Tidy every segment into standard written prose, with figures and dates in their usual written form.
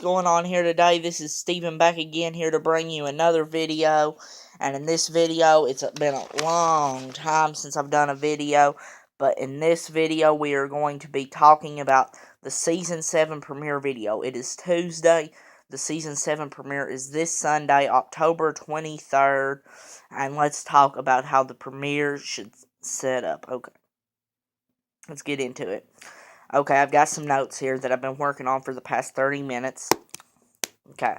going on here today? This is Steven back again here to bring you another video. And in this video, it's been a long time since I've done a video. But in this video, we are going to be talking about the Season 7 premiere video. It is Tuesday. The Season 7 premiere is this Sunday, October 23rd. And let's talk about how the premiere should set up. Okay, let's get into it. Okay, I've got some notes here that I've been working on for the past 30 minutes. Okay.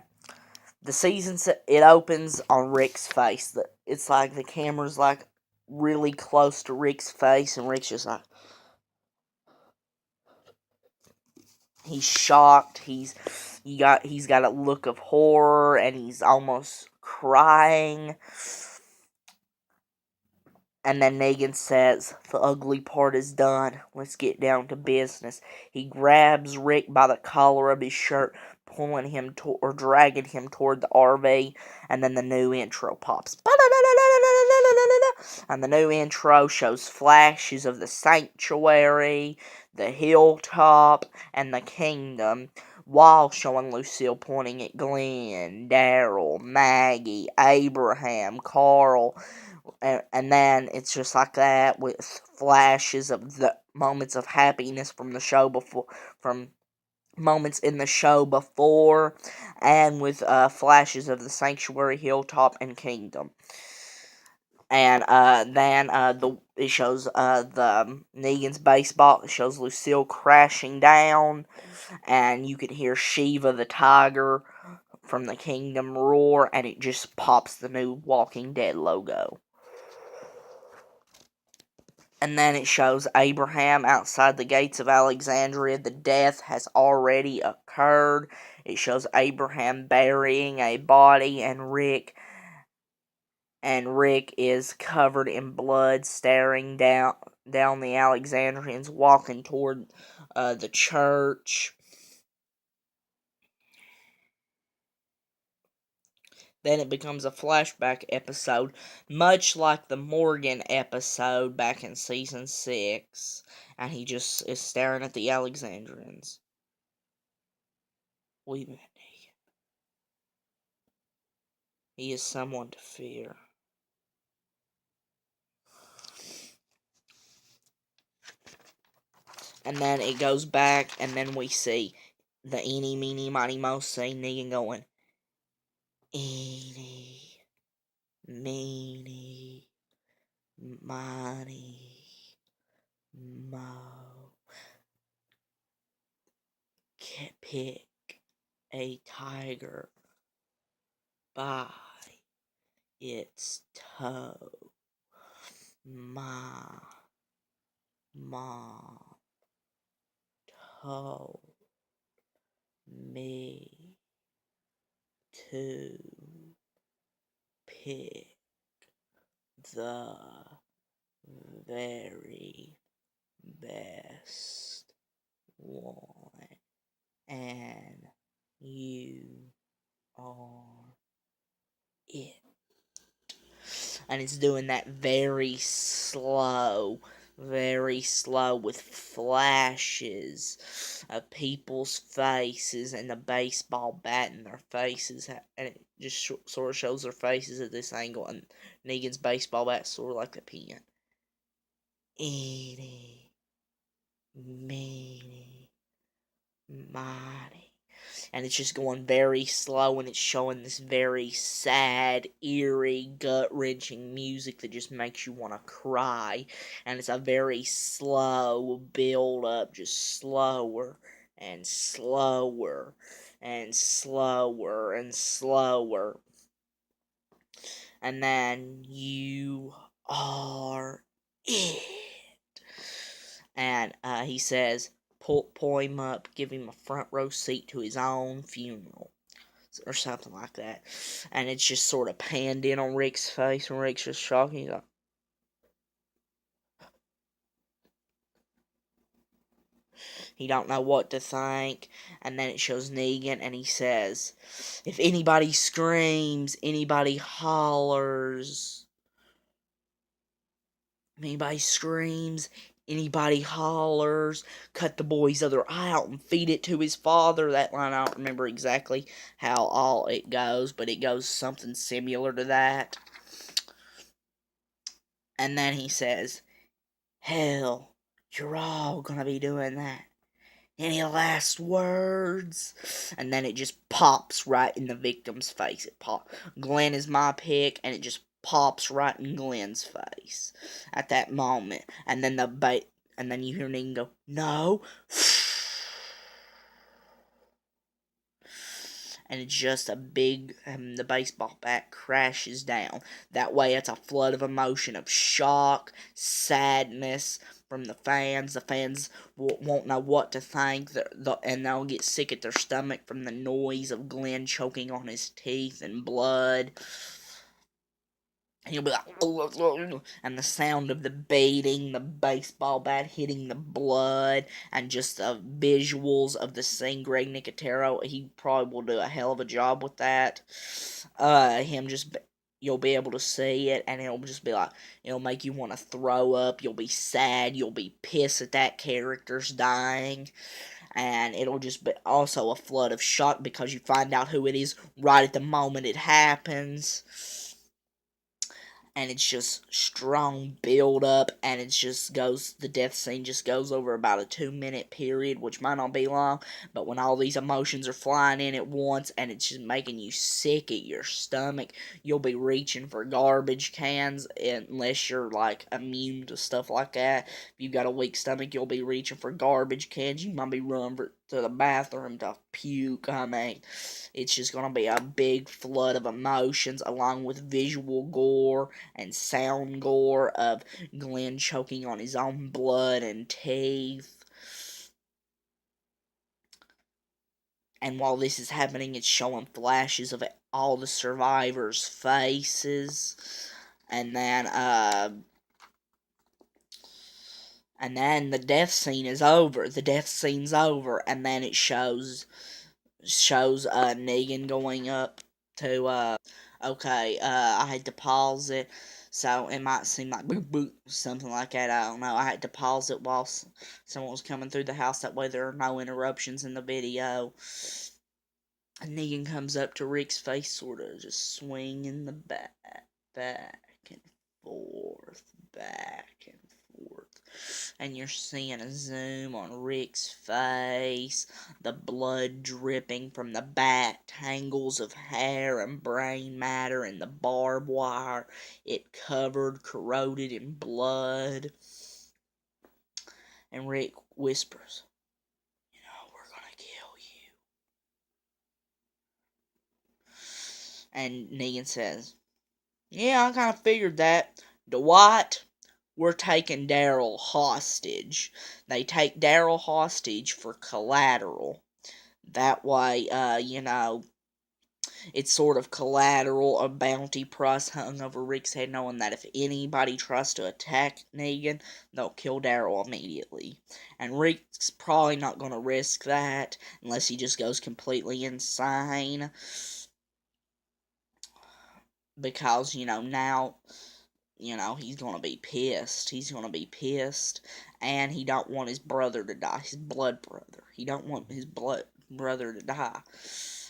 The season, it opens on Rick's face. It's like the camera's like really close to Rick's face, and Rick's just like, he's shocked. He's got a look of horror, and he's almost crying. And then Negan says, the ugly part is done. Let's get down to business. He grabs Rick by the collar of his shirt, pulling him or dragging him toward the RV, and then the new intro pops. And the new intro shows flashes of the sanctuary, the hilltop, and the kingdom, while showing Lucille pointing at Glenn, Daryl, Maggie, Abraham, Carl. And then it's just like that with flashes of the moments of happiness from the show before, from moments in the show before, and with flashes of the sanctuary, hilltop, and kingdom. And then it shows the Negan's baseball. It shows Lucille crashing down, and you can hear Shiva the tiger from the kingdom roar, and it just pops the new Walking Dead logo. And then it shows Abraham outside the gates of Alexandria. The death has already occurred. It shows Abraham burying a body, and Rick is covered in blood, staring down the Alexandrians, walking toward the church. Then it becomes a flashback episode, much like the Morgan episode back in Season 6. And he just is staring at the Alexandrians. We met Negan. He is someone to fear. And then it goes back, and then we see the eeny, meeny, miny, moe, saying Negan going, eeny, meeny, miny, moe. Pick a tiger by its toe. My mom told me to pick the very best one, and you are it. And it's doing that very slow with flashes of people's faces and the baseball bat in their faces, and it just sort of shows their faces at this angle, and Negan's baseball bat sort of like a pen. Eeny, meeny, miny. And it's just going very slow, and it's showing this very sad, eerie, gut-wrenching music that just makes you want to cry. And it's a very slow build-up, just slower and slower and slower and slower. And then you are it. And he says, pull him up, give him a front row seat to his own funeral, or something like that. And it's just sort of panned in on Rick's face, and Rick's just shocked. He's like, he don't know what to think. And then it shows Negan, and he says, if anybody screams, anybody hollers, anybody hollers, cut the boy's other eye out and feed it to his father. That line, I don't remember exactly how all it goes, but it goes something similar to that. And then he says, hell, you're all gonna be doing that. Any last words? And then it just pops right in the victim's face. Glenn is my pick, and it just pops right in Glenn's face at that moment. And then and then you hear Negan go, no. And it's just a big, the baseball bat crashes down. That way, it's a flood of emotion, of shock, sadness from the fans. The fans won't know what to think, and they'll get sick at their stomach from the noise of Glenn choking on his teeth and blood. And he'll be like, and the sound of the beating, the baseball bat hitting the blood, and just the visuals of the scene. Greg Nicotero, he probably will do a hell of a job with that. You'll be able to see it, and it'll just be like, it'll make you want to throw up. You'll be sad. You'll be pissed that that character's dying. And it'll just be also a flood of shock because you find out who it is right at the moment it happens. And it's just strong build up, and the death scene just goes over about a 2-minute period, which might not be long, but when all these emotions are flying in at once, and it's just making you sick at your stomach, you'll be reaching for garbage cans, unless you're, like, immune to stuff like that. If you've got a weak stomach, you'll be reaching for garbage cans. You might be running to the bathroom to puke. I mean, it's just gonna be a big flood of emotions, along with visual gore and sound gore of Glenn choking on his own blood and teeth. And while this is happening, it's showing flashes of all the survivors' faces. And then the death scene is over. The death scene's over, and then it shows Negan going up to okay, I had to pause it, so it might seem like boop boop, something like that, I don't know. I had to pause it while someone was coming through the house, that way there are no interruptions in the video. And Negan comes up to Rick's face, sort of just swinging the back and forth, back and forth. And you're seeing a zoom on Rick's face, the blood dripping from the bat, tangles of hair and brain matter, and the barbed wire, it covered, corroded in blood. And Rick whispers, we're gonna kill you. And Negan says, yeah, I kind of figured that. Dwight, we're taking Daryl hostage. They take Daryl hostage for collateral. That way, it's sort of collateral, a bounty price hung over Rick's head, knowing that if anybody tries to attack Negan, they'll kill Daryl immediately. And Rick's probably not going to risk that unless he just goes completely insane. Because, now, he's gonna be pissed. He's gonna be pissed, and he don't want his brother to die, his blood brother. He don't want his blood brother to die.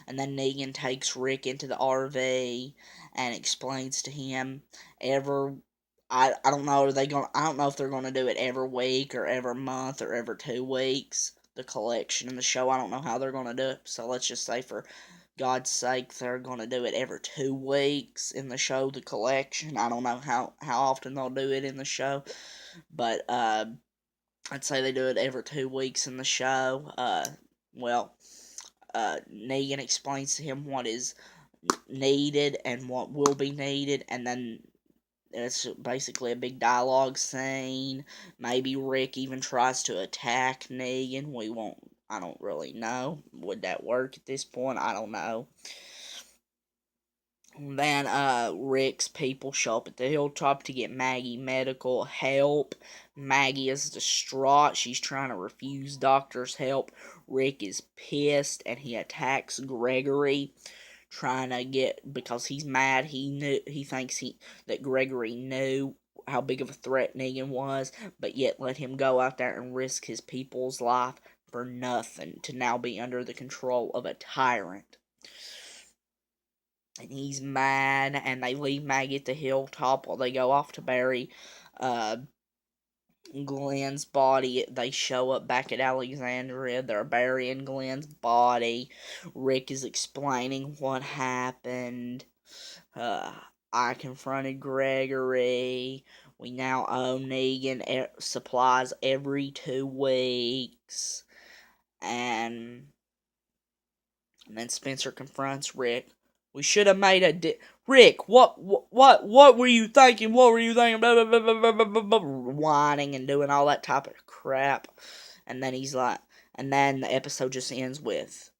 And then Negan takes Rick into the RV and explains to him I don't know, I don't know if they're gonna do it every week or every month or every 2 weeks, the collection in the show. I don't know how they're gonna do it, so let's just say for God's sake, they're gonna do it every 2 weeks in the show, the collection. I don't know how often they'll do it in the show, but I'd say they do it every 2 weeks in the show. Negan explains to him what is needed and what will be needed, and then it's basically a big dialogue scene. Maybe Rick even tries to attack Negan. I don't really know. Would that work at this point? I don't know. Then, Rick's people show up at the hilltop to get Maggie medical help. Maggie is distraught. She's trying to refuse doctor's help. Rick is pissed, and he attacks Gregory, trying to because he's mad. He thinks that Gregory knew how big of a threat Negan was, but yet let him go out there and risk his people's life for nothing to now be under the control of a tyrant. And he's mad, and they leave Maggie at the hilltop while they go off to bury Glenn's body. They show up back at Alexandria. They're burying Glenn's body. Rick is explaining what happened. Uh, I confronted Gregory. We now owe Negan supplies every 2 weeks. And then Spencer confronts Rick. We should have made a Rick, what were you thinking? What were you thinking? Blah, blah, blah, blah, blah, blah, whining and doing all that type of crap. And then he's like, and then the episode just ends with.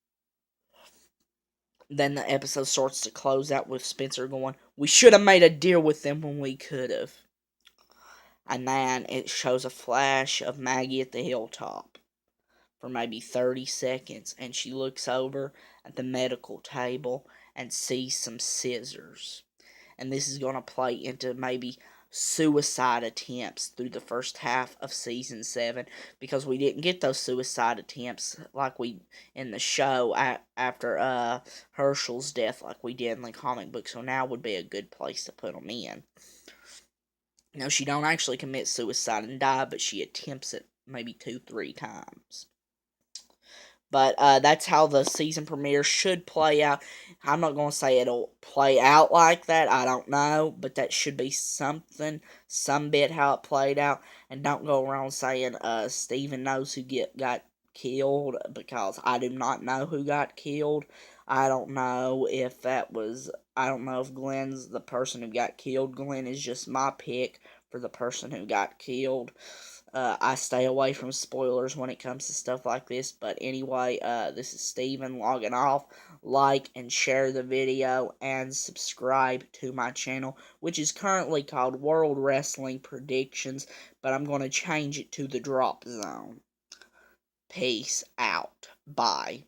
Then the episode starts to close out with Spencer going, we should have made a deal with them when we could have. And then it shows a flash of Maggie at the hilltop for maybe 30 seconds, and she looks over at the medical table and sees some scissors. And this is going to play into maybe suicide attempts through the first half of season 7, because we didn't get those suicide attempts like we in the show after Herschel's death like we did in the comic book. So now would be a good place to put them in. Now, she don't actually commit suicide and die, but she attempts it maybe 2-3 times. But that's how the season premiere should play out. I'm not going to say it'll play out like that. I don't know. But that should be something, some bit how it played out. And don't go around saying Steven knows who got killed, because I do not know who got killed. I don't know if I don't know if Glenn's the person who got killed. Glenn is just my pick for the person who got killed. I stay away from spoilers when it comes to stuff like this. But anyway, this is Steven logging off. Like and share the video and subscribe to my channel, which is currently called World Wrestling Predictions, but I'm going to change it to The Drop Zone. Peace out. Bye.